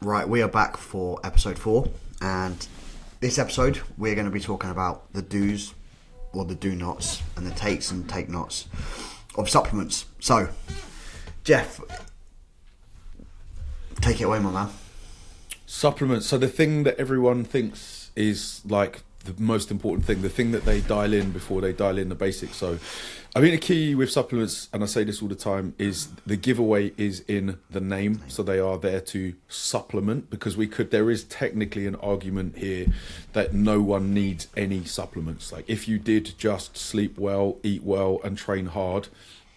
Right, we are back for episode 4, and this episode we're going to be talking about the do's or the do nots and the takes and take nots of supplements. So, Jeff, take it away, my man. Supplements. So the thing that everyone thinks is like the most important thing, the thing that they dial in before they dial in the basics. So I think the key with supplements, and I say this all the time, is the giveaway is in the name. So they are there to supplement, because there is technically an argument here that no one needs any supplements. Like if you did just sleep well, eat well and train hard,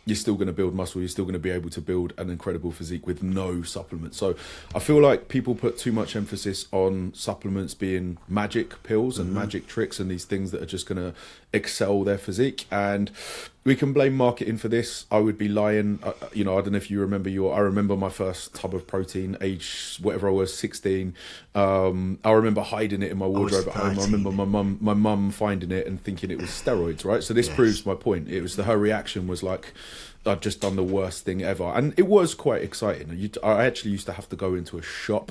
you're still going to build muscle, you're still going to be able to build an incredible physique with no supplements. So I feel like people put too much emphasis on supplements being magic pills and magic tricks and these things that are just going to excel their physique. And we can blame marketing for this. I would be lying. I don't know if you remember I remember my first tub of protein, age whatever I was, 16. I remember hiding it in my wardrobe at home. I remember my mum finding it and thinking it was steroids, right? So this proves my point. Her reaction was like, I'd just done the worst thing ever. And it was quite exciting. I actually used to have to go into a shop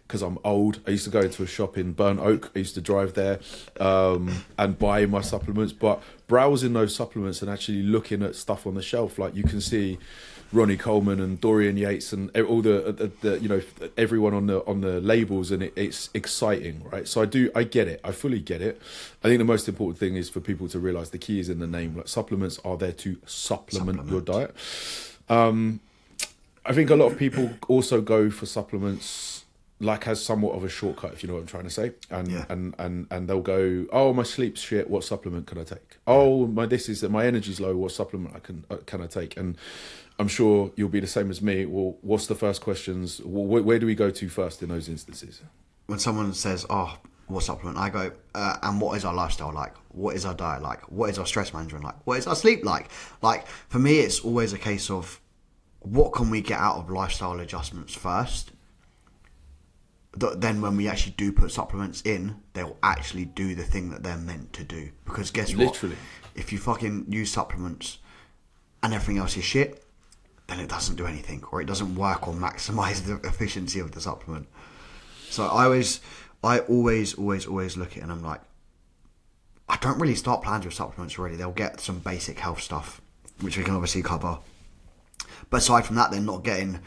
because I'm old. I used to go into a shop in Burnt Oak. I used to drive there and buy my supplements. But browsing those supplements and actually looking at stuff on the shelf, like you can see Ronnie Coleman and Dorian Yates and all the everyone on the labels, and it's exciting, right? So I get it. I fully get it. I think the most important thing is for people to realize the key is in the name. Like supplements are there to supplement your diet. I think a lot of people also go for supplements like as somewhat of a shortcut, if you know what I'm trying to say, and they'll go, oh, my sleep's shit, what supplement can I take? Oh, my energy's low, what supplement can I take? And I'm sure you'll be the same as me. Well, what's the first questions? Where do we go to first in those instances? When someone says, oh, what supplement? I go, and what is our lifestyle like? What is our diet like? What is our stress management like? What is our sleep like? Like, for me, it's always a case of what can we get out of lifestyle adjustments first? Then when we actually do put supplements in, they'll actually do the thing that they're meant to do. Because guess what? Literally. If you fucking use supplements and everything else is shit, then it doesn't do anything, or it doesn't work or maximise the efficiency of the supplement. So I always look at it and I'm like, I don't really start plans with supplements already. They'll get some basic health stuff, which we can obviously cover. But aside from that, they're not getting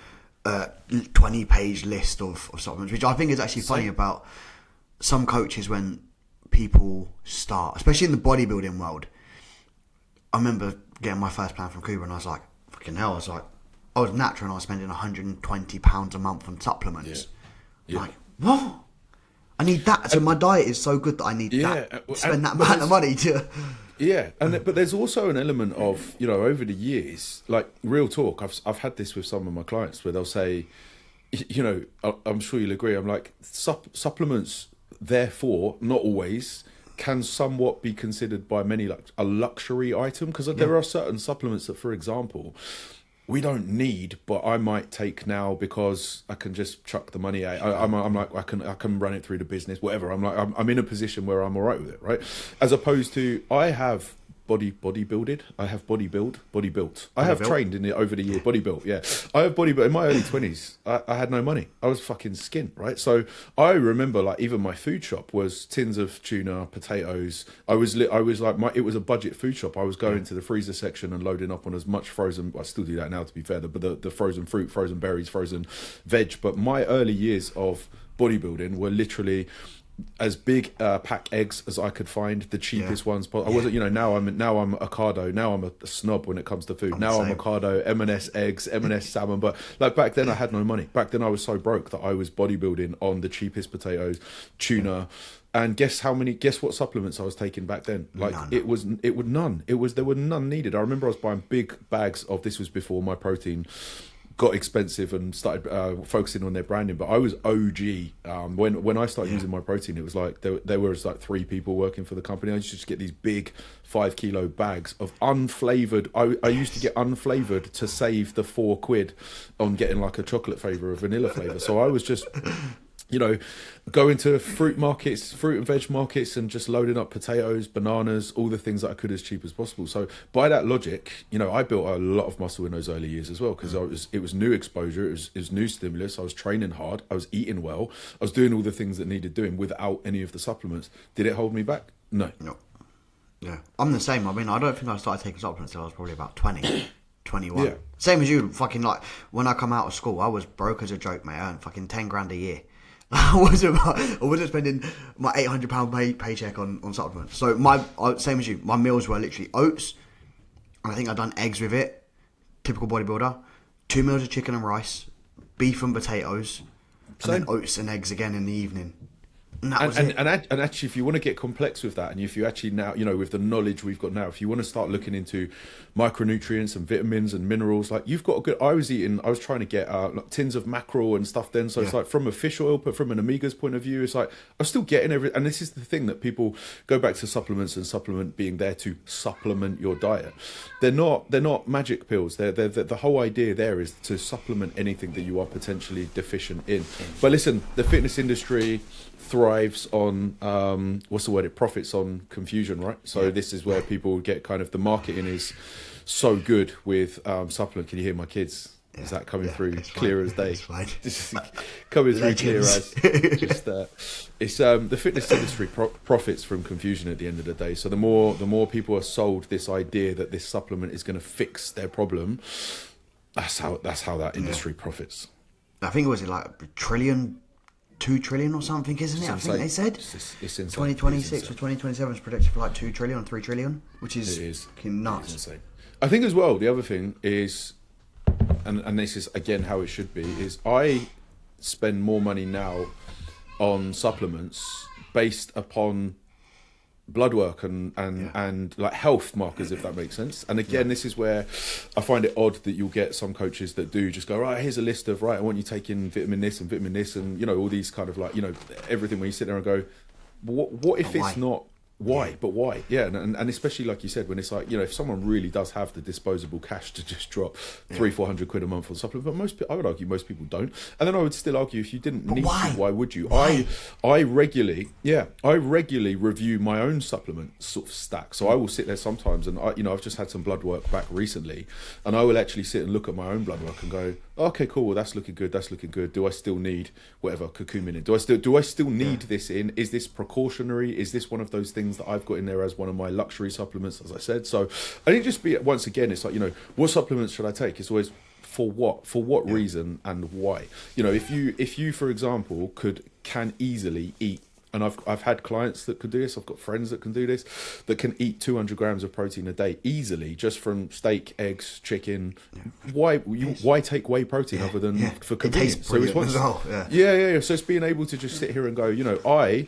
a 20-page list of supplements, which I think is actually funny about some coaches when people start, especially in the bodybuilding world. I remember getting my first plan from Kuba and I was like, fucking hell, I was natural and I was spending £120 a month on supplements. Yeah. Like, what? I need that. So my diet is so good that I need that. Spend that amount of money to... Yeah, but there's also an element of, over the years, like real talk, I've had this with some of my clients where they'll say, I'm sure you'll agree, I'm like, supplements, therefore, not always, can somewhat be considered by many like a luxury item, because there are certain supplements that, for example, we don't need, but I might take now because I can just chuck the money out. I'm like, I can run it through the business, whatever. I'm in a position where I'm all right with it, right? As opposed to, I have bodybuilded. I have body built. I have trained in it over the year, body built. Yeah, I have body built. In my early 20s, I had no money. I was fucking skint, right? So I remember, like, even my food shop was tins of tuna, potatoes. It was a budget food shop. I was going to the freezer section and loading up on as much frozen. I still do that now, to be fair. But the frozen fruit, frozen berries, frozen veg. But my early years of bodybuilding were literally as big pack eggs as I could find, the cheapest ones. But I wasn't, now I'm Ocado. Now I'm a snob when it comes to food. Now I'm Ocado, M&S eggs, M&S salmon. But like back then, I had no money. Back then, I was so broke that I was bodybuilding on the cheapest potatoes, tuna. And guess what supplements I was taking back then? Like none. There were none needed. I remember I was buying big bags of, this was before my protein got expensive and started focusing on their branding, but I was OG when I started using my protein. It was like there was like 3 people working for the company. I used to just get these big 5-kilo bags of unflavored. I used to get unflavored to save the £4 on getting like a chocolate flavor or vanilla flavor. So I was just you know, going to fruit markets, fruit and veg markets, and just loading up potatoes, bananas, all the things that I could as cheap as possible. So by that logic, you know, I built a lot of muscle in those early years as well, because it was new exposure, it was new stimulus. I was training hard, I was eating well, I was doing all the things that needed doing without any of the supplements. Did it hold me back? No. Yeah, I'm the same. I mean, I don't think I started taking supplements until I was probably about 20, 21. Yeah. Same as you. Fucking like when I come out of school, I was broke as a joke, mate. I earned fucking 10 grand a year. I wasn't spending my £800 paycheck on supplements. So same as you. My meals were literally oats, and I think I'd done eggs with it. Typical bodybuilder. 2 meals of chicken and rice, beef and potatoes, and then oats and eggs again in the evening. And that was it. And actually, if you want to get complex with that, and if you actually now, you know, with the knowledge we've got now, if you want to start looking into micronutrients and vitamins and minerals, like you've got a good. I was trying to get like tins of mackerel and stuff then. So it's like from a fish oil, but from an Omega's point of view, it's like I'm still getting every. And this is the thing that people go back to supplements and supplement being there to supplement your diet. They're not magic pills. They're the whole idea there is to supplement anything that you are potentially deficient in. But listen, the fitness industry thrives on it profits on confusion, right? So this is where people get kind of the marketing is so good with supplement. Can you hear my kids? Is that coming through clear as day? Just coming through clear as just it's the fitness industry profits from confusion at the end of the day. So the more people are sold this idea that this supplement is going to fix their problem, that's how that industry profits. I think it was like a trillion. 2 trillion or something, isn't it? I think they said it's insane. 2026 or 2027 is predicted for like 2 trillion or 3 trillion, which is nuts. Insane. I think as well, the other thing is, and this is again how it should be, is I spend more money now on supplements based upon blood work and like health markers, if that makes sense. And again, this is where I find it odd that you'll get some coaches that do just go, right, here's a list of, right, I want you taking vitamin this and you know, all these kind of like, you know, everything, where you sit there and go, what if it's not why? But why? Yeah, and especially like you said, when it's like, you know, if someone really does have the disposable cash to just drop 300-400 quid a month on supplement, but I would argue most people don't. And then I would still argue if you didn't need to, why would you? Why? I regularly review my own supplement sort of stack. So I will sit there sometimes, and I've just had some blood work back recently, and I will actually sit and look at my own blood work and go, okay, cool, well that's looking good. Do I still need whatever curcumin in? Do I still need this in? Is this precautionary? Is this one of those things that I've got in there as one of my luxury supplements, as I said? So I think just be, once again, it's like, you know, what supplements should I take? It's always for what reason and why. You know, if you for example can easily eat, and I've had clients that could do this, I've got friends that can do this, that can eat 200 grams of protein a day easily just from steak, eggs, chicken. Why take whey protein other than for convenience? It tastes brilliant as well. Yeah. So it's being able to just sit here and go, you know, I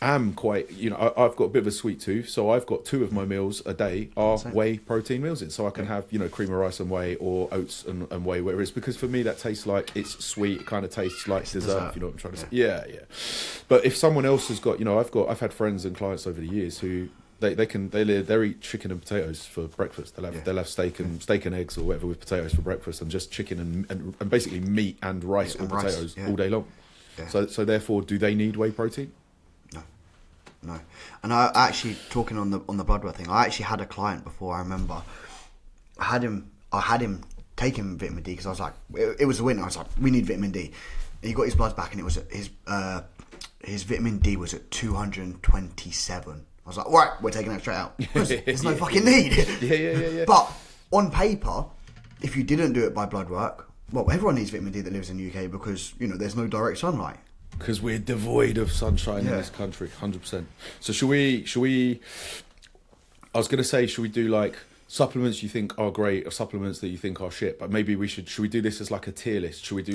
am quite, you know, I've got a bit of a sweet tooth, so I've got 2 of my meals a day are whey protein meals in, so I can have, you know, cream of rice and whey, or oats and whey, whatever it is, because for me that tastes like it's sweet, it kind of tastes like dessert, if you know what I'm trying to say. Yeah. But if someone else has got, you know, I've had friends and clients over the years who they eat chicken and potatoes for breakfast. They'll have steak and eggs or whatever with potatoes for breakfast, and just chicken and basically meat and rice or potatoes all day long. So therefore, do they need whey protein? No. And I actually, talking on the blood work thing, I actually had a client before. I remember I had him taking vitamin D, because I was like, it was the winter. I was like, we need vitamin D. And he got his bloods back, and it was his vitamin D was at 227. I was like, right, we're taking that straight out. There's no fucking need. Yeah. But on paper, if you didn't do it by blood work, well, everyone needs vitamin D that lives in the UK, because, you know, there's no direct sunlight. Because we're devoid of sunshine in this country, 100%. So should we? I was going to say, should we do like supplements you think are great or supplements that you think are shit? But maybe should we do this as like a tier list? Should we do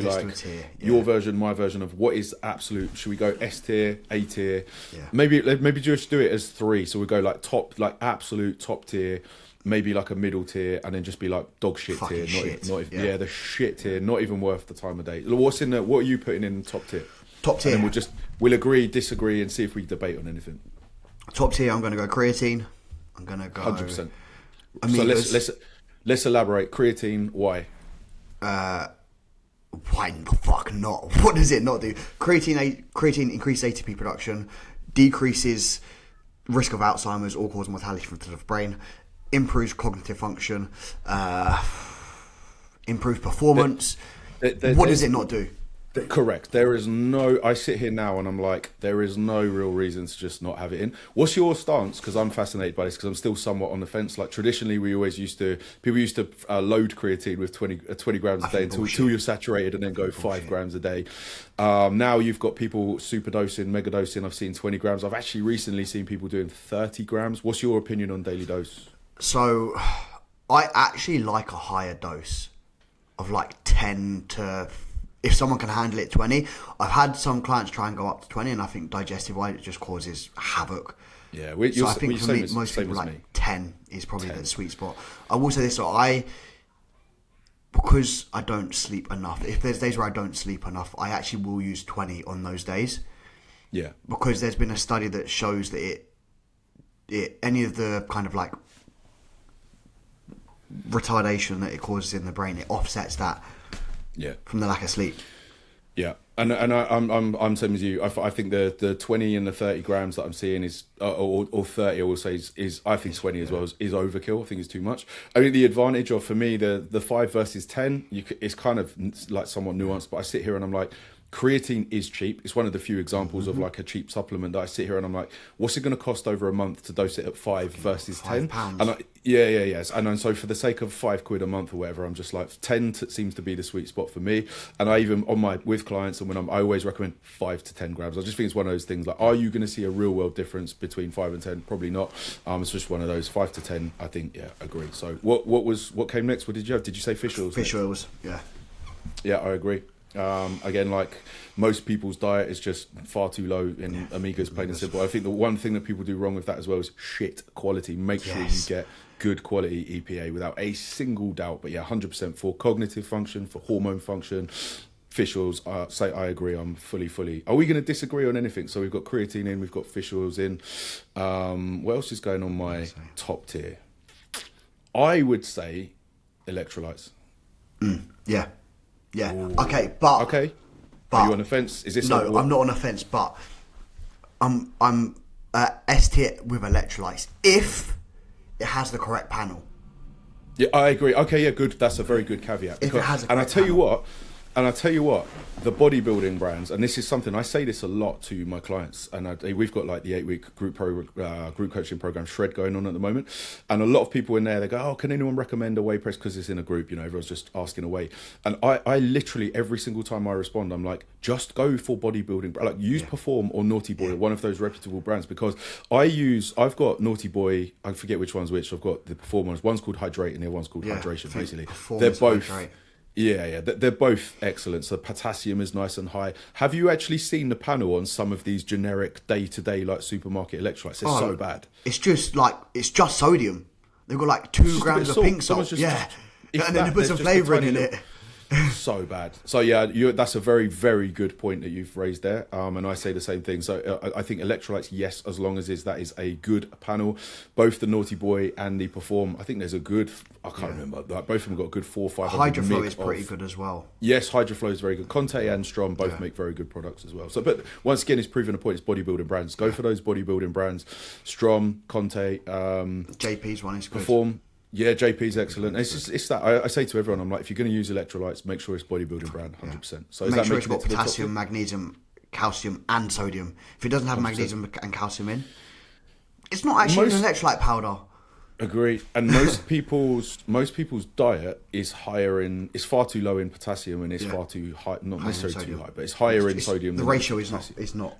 your version, my version of what is absolute? Should we go S tier, A tier? Yeah. Maybe just do it as 3. So we go like top, like absolute top tier. Maybe like a middle tier, and then just be like dog shit Fucking tier, shit. the shit tier, not even worth the time of day. What's in there? What are you putting in top tier? Top tier. And then we'll agree, disagree, and see if we debate on anything. Top tier, I'm going to go creatine. I'm going to go 100%. I mean, so let's elaborate. Creatine, why? Why the fuck not? What does it not do? Creatine increases ATP production, decreases risk of Alzheimer's, all-cause mortality from the brain, improves cognitive function, improves performance. What does it not do? Correct. There is no. I sit here now and I'm like, there is no real reason to just not have it in. What's your stance? Because I'm fascinated by this. Because I'm still somewhat on the fence. Like traditionally, people used to load creatine with 20 grams a day until you're saturated, and then go 5 grams a day. Now you've got people superdosing, megadosing. I've seen 20 grams. I've actually recently seen people doing 30 grams. What's your opinion on daily dose? So, I actually like a higher dose of like 10 to. If someone can handle it, 20. I've had some clients try and go up to 20, and I think digestive-wise it just causes havoc. Yeah, so I think for me, most people like 10 is probably the sweet spot. I will say this, so because I don't sleep enough, if there's days where I don't sleep enough, I actually will use 20 on those days. Yeah. Because there's been a study that shows that any of the kind of like retardation that it causes in the brain, it offsets that. Yeah. From the lack of sleep. Yeah, and I'm same as you. I think the 20 and the 30 grams that I'm seeing is or 30 I will say is I think 20 as well is overkill. I think it's too much. I think the advantage of, for me, the 5 versus 10 it's kind of like somewhat nuanced, but I sit here and I'm like, creatine is cheap. It's one of the few examples of like a cheap supplement that I sit here and I'm like, what's it going to cost over a month to dose it at 5 versus 10? £5. Yes. And so for the sake of £5 a month or whatever, I'm just like 10 seems to be the sweet spot for me. And I even with clients and when I always recommend 5 to 10 grams. I just think it's one of those things like, are you going to see a real world difference between 5 and 10? Probably not. It's just one of those 5 to 10. I think, yeah, agree. So what came next? What did you have? Did you say fish oils? Fish oils, yeah. Yeah, I agree. Again, like most people's diet is just far too low in omegas, plain and simple. I think the one thing that people do wrong with that as well is shit quality. Make sure you get good quality EPA without a single doubt. But yeah, 100% for cognitive function, for hormone function. Fish oils, say I agree. I'm fully. Are we going to disagree on anything? So we've got creatine in, we've got fish oils in. What else is going on my top tier? I would say electrolytes. Yeah. Ooh. Okay, but are you on the fence? Is this no? I'm not on the fence, but I'm S tier with electrolytes if it has the correct panel. Yeah, I agree. Okay, yeah, good. That's a very good caveat. If it has a and I tell you what, the bodybuilding brands, and this is something I say this a lot to my clients, and we've got like the 8-week group coaching program Shred going on at the moment, and a lot of people in there, they go, oh, can anyone recommend a whey press, because it's in a group, everyone's just asking away, and I literally every single time I respond, I'm like, just go for bodybuilding, like use Perform or Naughty Boy, one of those reputable brands, because I've got Naughty Boy, I forget which one's which, I've got the Perform one's called Hydrate and the other one's called Hydration, basically. They're both Hydrate. Yeah, they're both excellent. So potassium is nice and high. Have you actually seen the panel on some of these generic day-to-day like supermarket electrolytes? It's so bad. It's just sodium. They've got like 2 grams of pink salt. And then they put some flavouring in it. So bad. So yeah, that's a very, very good point that you've raised there. And I say the same thing. So I think electrolytes, yes, as long as that is a good panel. Both the Naughty Boy and the Perform, I think there's a good, I can't remember, like both of them got a good 400 or 500 Hydroflow is pretty good as well. Yes, Hydroflow is very good. Conte and Strom both make very good products as well. So, but once again, it's proven a point. It's bodybuilding brands. Go for those bodybuilding brands. Strom, Conte, JP's one is good. Perform. Yeah, JP's excellent. It's that I say to everyone, I'm like, if you're going to use electrolytes, make sure it's bodybuilding brand, 100%. So make sure it's got potassium, magnesium, calcium, and sodium. If it doesn't have 100%. Magnesium and calcium in, it's not actually an electrolyte powder. Agree. And most people's diet is far too low in potassium and is far too high, not necessarily too high, but it's higher in sodium. The ratio is not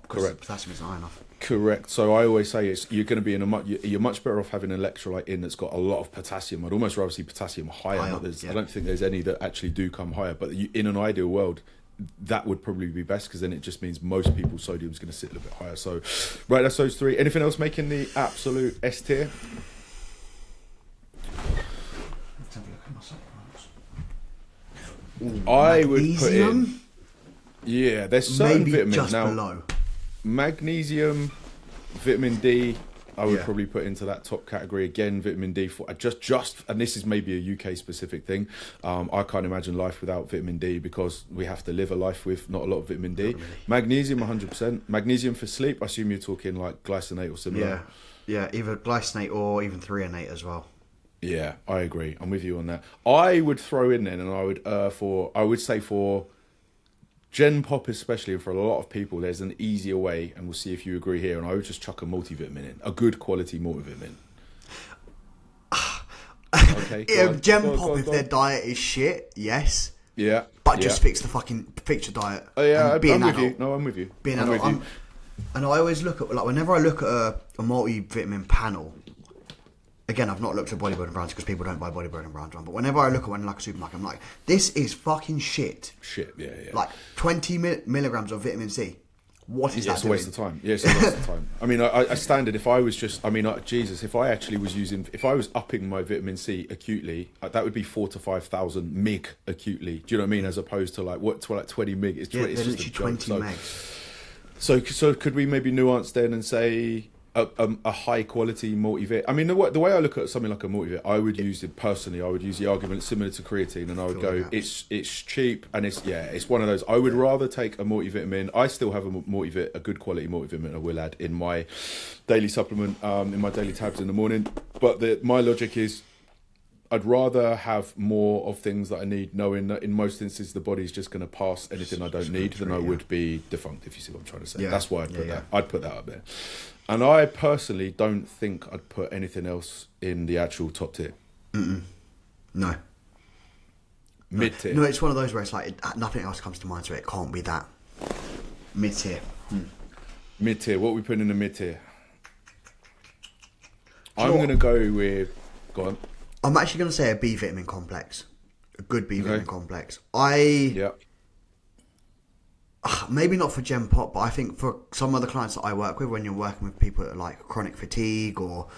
correct. Potassium isn't high enough. Correct. So I always say you're going to be you're much better off having an electrolyte in that's got a lot of potassium. I'd almost rather see potassium higher. I don't think there's any that actually do come higher. But in an ideal world, that would probably be best, because then it just means most people's sodium is going to sit a little bit higher. So, right, that's those 3. Anything else making the absolute S tier? Let's have a look at my supplements. I would put in. Yeah, there's certain maybe vitamins just now. Below. Magnesium, vitamin D, I would Yeah. probably put into that top category again. Vitamin D for just, and this is maybe a UK specific thing. I can't imagine life without vitamin D because we have to live a life with not a lot of vitamin D. Magnesium, 100%. Magnesium for sleep. I assume you're talking like glycinate or similar. Yeah, either glycinate or even threonate as well. Yeah, I agree. I'm with you on that. I would throw in then, and I would say for Gen Pop especially, and for a lot of people, there's an easier way, and we'll see if you agree here. And I would just chuck a multivitamin in, a good quality multivitamin. Okay. Gen Pop, if their diet is shit, yes. Yeah. But just fix your diet. Oh yeah, and be an I'm with adult. you. No, I'm with you. Be an I'm adult. with you. And I always look at, like, whenever I look at a multivitamin panel, again, I've not looked at bodybuilding brands because people don't buy bodybuilding brands, but whenever I look at one in like a supermarket, I'm like, this is fucking shit. Shit, yeah. Like 20 milligrams of vitamin C. What is that It's a doing? waste of time. Yes, it's a waste of time. I mean, I standard. If I was just, I mean, Jesus, if I actually was if I was upping my vitamin C acutely, that would be 4,000 to 5,000 mig acutely. Do you know what I mean? As opposed to like 20 mig. It's Yeah, 20, they're it's just literally a joke. 20 megs. So could we maybe nuance then and say a high quality multivit? I mean, the way I look at something like a multivit, I would use it personally. I would use the argument similar to creatine, and I would go, it's cheap and it's one of those. I would rather take a multivitamin. I still have a good quality multivitamin I will add in my daily supplement, in my daily tabs in the morning. But my logic is, I'd rather have more of things that I need, knowing that in most instances the body's just going to pass anything I don't need, than I would be defunct, if you see what I'm trying to say. Yeah. That's why I'd put that. I'd put that up there. And I personally don't think I'd put anything else in the actual top tier. No. Mid tier. No, it's one of those where it's like nothing else comes to mind, so it can't be that. Mid tier. Mid tier. What are we putting in the mid tier? I'm going to go with. Go on. I'm actually going to say a B vitamin complex. A good B vitamin complex. Yeah. Maybe not for Gen Pop, but I think for some other clients that I work with, when you're working with people that are like chronic fatigue or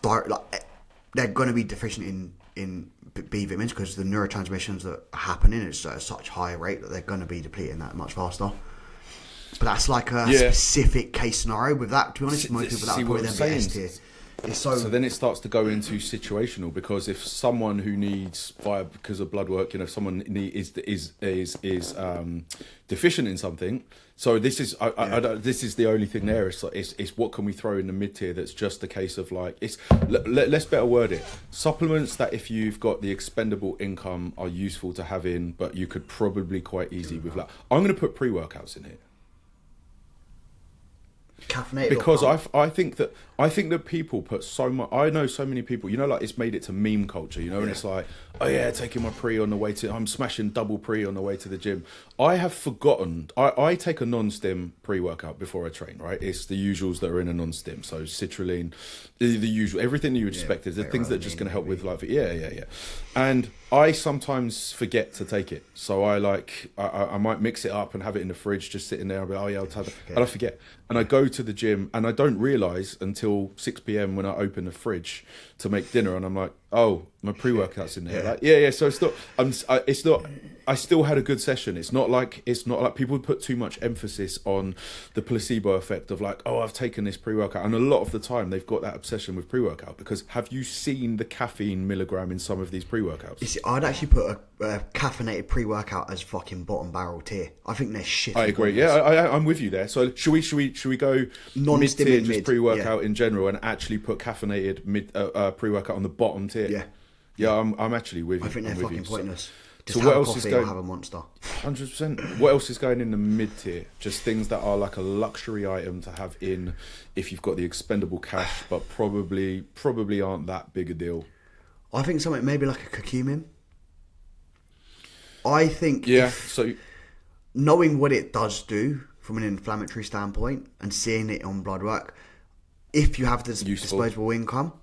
they're going to be deficient in B vitamins because the neurotransmissions that are happening is at such high rate that they're going to be depleting that much faster. But that's like a specific case scenario. With that, to be honest, most people that would probably then be S tier. So then it starts to go into situational, because if someone who needs because of blood work, if someone is deficient in something, so this is this is the only thing there. It's what can we throw in the mid tier that's just a case of like let's better word it. Supplements that if you've got the expendable income are useful to have in, but you could probably quite easy with that. I'm going to put pre-workouts in here. caffeinated, because I think that people put so much. I know so many people. Like it's made it to meme culture. And it's like, oh yeah, taking my pre on the way to. I'm smashing double pre on the way to the gym. I have forgotten. I take a non-stim pre-workout before I train. Right, it's the usuals that are in a non-stim. So citrulline, the usual, everything that you would expect is the things that are just going to help with like yeah. And I sometimes forget to take it, so I might mix it up and have it in the fridge, just sitting there. I'll be, oh yeah, I'll have it, and I forget, and I go to the gym and I don't realise until 6 p.m. when I open the fridge to make dinner, and I'm like, oh, my pre-workout's in there. Like, yeah. So it's not. It's not. I still had a good session. It's not like people put too much emphasis on the placebo effect of like, oh, I've taken this pre-workout, and a lot of the time they've got that obsession with pre-workout because have you seen the caffeine milligram in some of these pre-workouts? You see, I'd actually put a caffeinated pre-workout as fucking bottom barrel tier. I think they're shit. I agree. Yeah, I'm with you there. So should we go mid-tier, just pre-workout in general, and actually put caffeinated pre-workout on the bottom tier? Yeah. I'm actually with you. I think they're fucking pointless. So what else is going? Have a Monster. 100%. What else is going in the mid tier? Just things that are like a luxury item to have in if you've got the expendable cash, but probably aren't that big a deal. I think something maybe like a curcumin. I think so knowing what it does do from an inflammatory standpoint and seeing it on blood work, if you have this disposable income,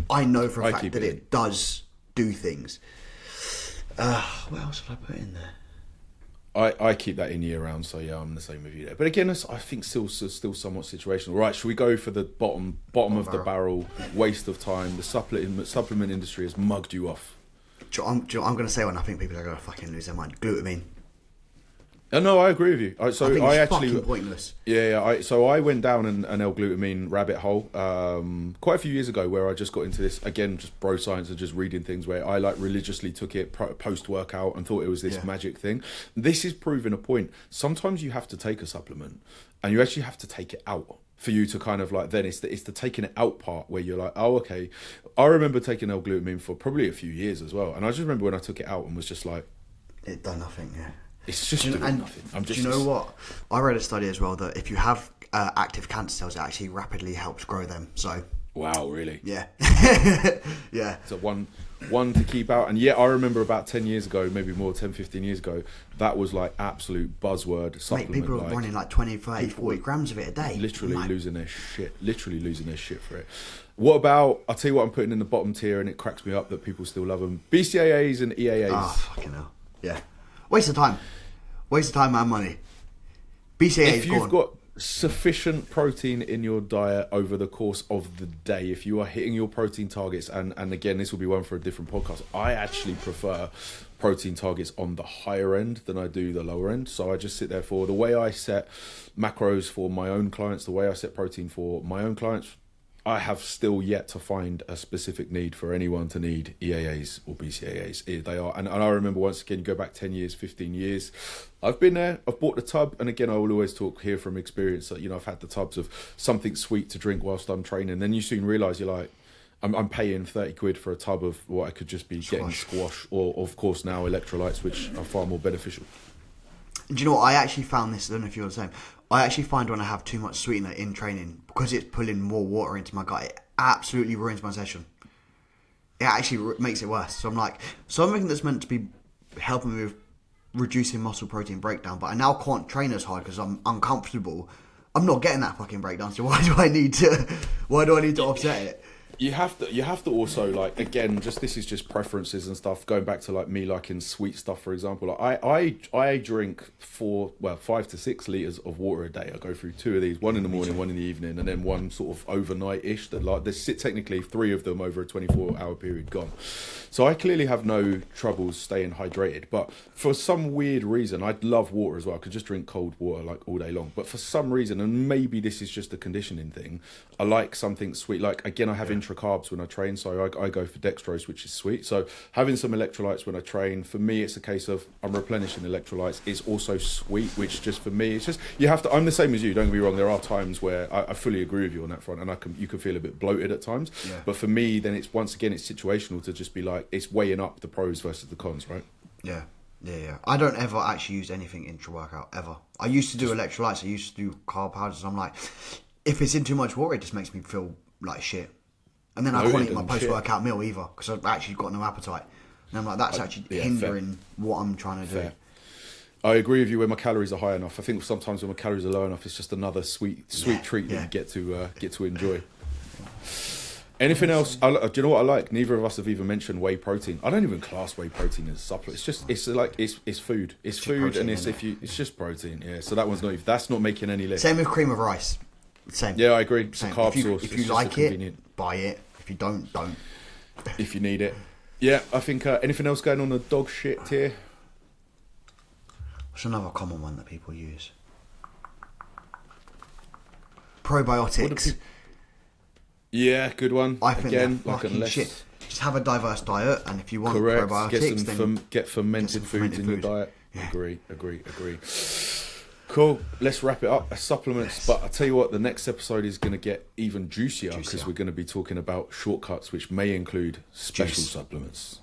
I know for a fact that it does do things. What else would I put in there? I keep that in year round, so yeah, I'm the same with you there. But again, I think still somewhat situational. Right, should we go for the bottom of the barrel? Waste of time. The supplement industry has mugged you off. I'm going to say one. I think people are going to fucking lose their mind. Glutamine. No, I agree with you. I think it's actually fucking pointless. So I went down an L-glutamine rabbit hole quite a few years ago, where I just got into this again, just bro science and just reading things, where I like religiously took it post workout and thought it was this magic thing. This is proving a point. Sometimes you have to take a supplement, and you actually have to take it out for you to kind of like, then it's the taking it out part where you're like, oh, okay. I remember taking L-glutamine for probably a few years as well, and I just remember when I took it out and was just like, it done nothing. Yeah. It's just doing nothing. Do you know what? I read a study as well that if you have active cancer cells, it actually rapidly helps grow them. So. Wow, really? Yeah. Yeah. So one to keep out. And I remember about 10 years ago, maybe more, 10, 15 years ago, that was like absolute buzzword supplement. Mate, people are running like 20, 30, 40 grams of it a day. Literally losing their shit for it. What about, I'll tell you what I'm putting in the bottom tier, and it cracks me up that people still love them. BCAAs and EAAs. Oh, fucking hell. Yeah. Waste of time and money. BCAAs. If you've got sufficient protein in your diet over the course of the day, if you are hitting your protein targets, and again, this will be one for a different podcast, I actually prefer protein targets on the higher end than I do the lower end. So I just sit there for the way I set macros for my own clients, the way I set protein for my own clients. I have still yet to find a specific need for anyone to need EAAs or BCAAs. They are, and I remember, once again, you go back 10 years, 15 years, I've been there, I've bought the tub, and again, I will always talk here from experience that, I've had the tubs of something sweet to drink whilst I'm training. Then you soon realise you're like, I'm paying 30 quid for a tub of what I could just be getting squash, or of course now electrolytes, which are far more beneficial. Do you know what? I actually found this, I don't know if you're the same. I actually find when I have too much sweetener in training, because it's pulling more water into my gut, it absolutely ruins my session. It actually makes it worse. So I'm like, something that's meant to be helping me with reducing muscle protein breakdown, but I now can't train as hard because I'm uncomfortable. I'm not getting that fucking breakdown. So why do I need to offset it? You have to also, like, again, this is just preferences and stuff, going back to like me liking sweet stuff, for example. Like I drink 5 to 6 litres of water a day. I go through 2 of these, one in the morning, one in the evening, and then one sort of overnight-ish, that like there's technically 3 of them over a 24-hour period gone. So I clearly have no troubles staying hydrated, but for some weird reason, I love water as well. I could just drink cold water like all day long, but for some reason, and maybe this is just a conditioning thing, I like something sweet. Like, again, I have intra-carbs when I train, so I go for dextrose, which is sweet. So having some electrolytes when I train, for me, it's a case of I'm replenishing electrolytes. It's also sweet, which just for me, it's just, you have to, I'm the same as you, don't get me wrong, there are times where I fully agree with you on that front, and you can feel a bit bloated at times. Yeah. But for me, then it's, once again, it's situational to just be like, it's weighing up the pros versus the cons, right? Yeah. I don't ever actually use anything intra-workout, ever. I used to do electrolytes, I used to do carb powders, and I'm like, if it's in too much water, it just makes me feel like shit. And then I can't eat my post-workout meal either, because I've actually got no appetite. And I'm like, that's actually hindering what I'm trying to do. I agree with you when my calories are high enough. I think sometimes when my calories are low enough, it's just another sweet treat that you get to enjoy. Anything else? Do you know what I like? Neither of us have even mentioned whey protein. I don't even class whey protein as a supplement. It's just, it's food. It's food, protein, and it's just protein. Yeah. So that one's that's not making any list. Same with cream of rice. Same. Yeah, I agree. It's a carb source. If you like it, buy it. If you don't. If you need it. Yeah, I think anything else going on the dog shit tier? What's another common one that people use? Probiotics. Yeah, good one. I think they're fucking shit. Just have a diverse diet, and if you want probiotics, then get fermented foods in your diet. Yeah. Agree. Cool. Let's wrap it up. Supplements. Yes. But I tell you what, the next episode is going to get even juicier because we're going to be talking about shortcuts, which may include special supplements.